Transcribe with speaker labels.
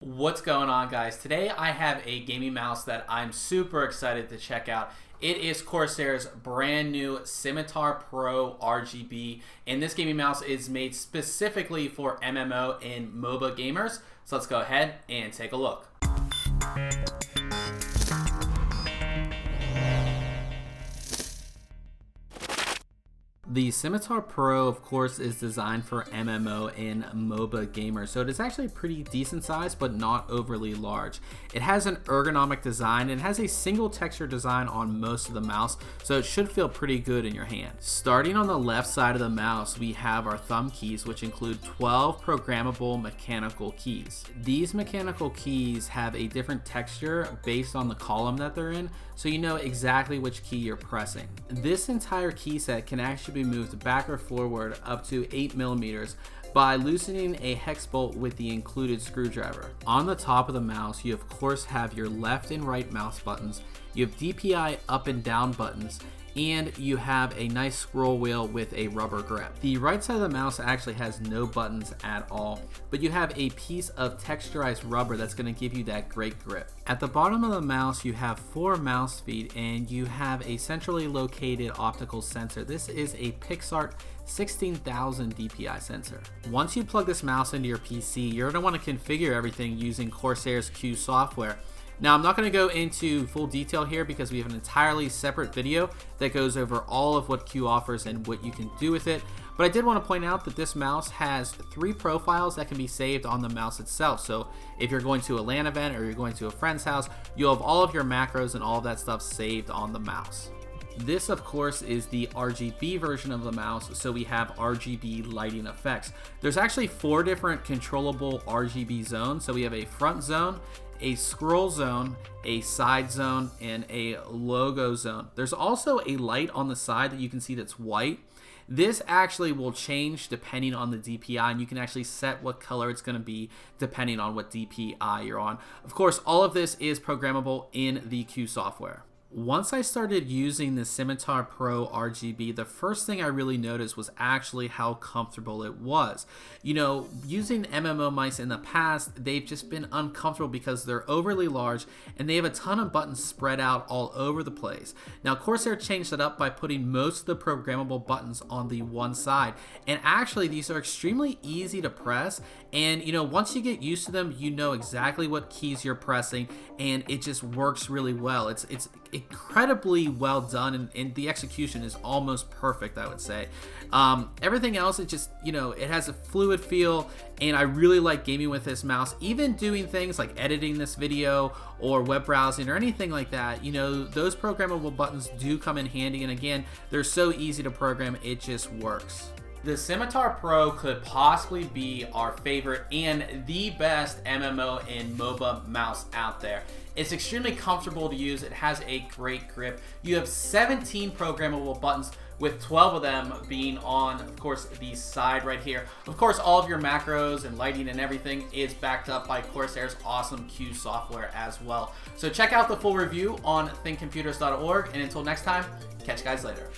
Speaker 1: What's going on, guys? Today I have a gaming mouse that I'm super excited to check out. It is Corsair's brand new Scimitar Pro RGB, and this gaming mouse is made specifically for MMO and Moba gamers. So let's go ahead and take a look. The Scimitar Pro, of course, is designed for MMO and Moba gamers, so it is actually pretty decent size, but not overly large. It has an ergonomic design and has a single texture design on most of the mouse, so it should feel pretty good in your hand. Starting on the left side of the mouse, we have our thumb keys, which include 12 programmable mechanical keys. These mechanical keys have a different texture based on the column that they're in, so you know exactly which key you're pressing. This entire key set can actually be moved back or forward up to 8 millimeters by loosening a hex bolt with the included screwdriver. On the top of the mouse, you of course have your left and right mouse buttons, you have DPI up and down buttons, and you have a nice scroll wheel with a rubber grip. The right side of the mouse actually has no buttons at all, but you have a piece of texturized rubber that's going to give you that great grip. At the bottom of the mouse, you have 4 mouse feet and you have a centrally located optical sensor. This is a PixArt 16,000 DPI sensor. Once you plug this mouse into your PC, you're going to want to configure everything using Corsair's Q software. Now, I'm not going to go into full detail here because we have an entirely separate video that goes over all of what Q offers and what you can do with it. But I did want to point out that this mouse has 3 profiles that can be saved on the mouse itself. So if you're going to a LAN event or you're going to a friend's house, you'll have all of your macros and all of that stuff saved on the mouse. This, of course, is the RGB version of the mouse, so we have RGB lighting effects. There's actually 4 different controllable RGB zones. So we have a front zone, a scroll zone, a side zone, and a logo zone. There's also a light on the side that you can see that's white. This actually will change depending on the DPI, and you can actually set what color it's going to be depending on what DPI you're on. Of course, all of this is programmable in the Q software. Once I started using the Scimitar Pro RGB, the first thing I really noticed was actually how comfortable it was. You know, using MMO mice in the past, they've just been uncomfortable because they're overly large and they have a ton of buttons spread out all over the place. Now, Corsair changed that up by putting most of the programmable buttons on the one side. And actually, these are extremely easy to press. And, you know, once you get used to them, you know exactly what keys you're pressing and it just works really well. It's incredibly well done, and the execution is almost perfect, I would say. Everything else, it just, you know, it has a fluid feel, and I really like gaming with this mouse. Even doing things like editing this video or web browsing or anything like that, you know, those programmable buttons do come in handy, and again, they're so easy to program, it just works. The Scimitar Pro could possibly be our favorite and the best MMO and MOBA mouse out there. It's extremely comfortable to use. It has a great grip. You have 17 programmable buttons, with 12 of them being on, of course, the side right here. Of course, all of your macros and lighting and everything is backed up by Corsair's awesome Q software as well. So check out the full review on ThinkComputers.org, and until next time, catch you guys later.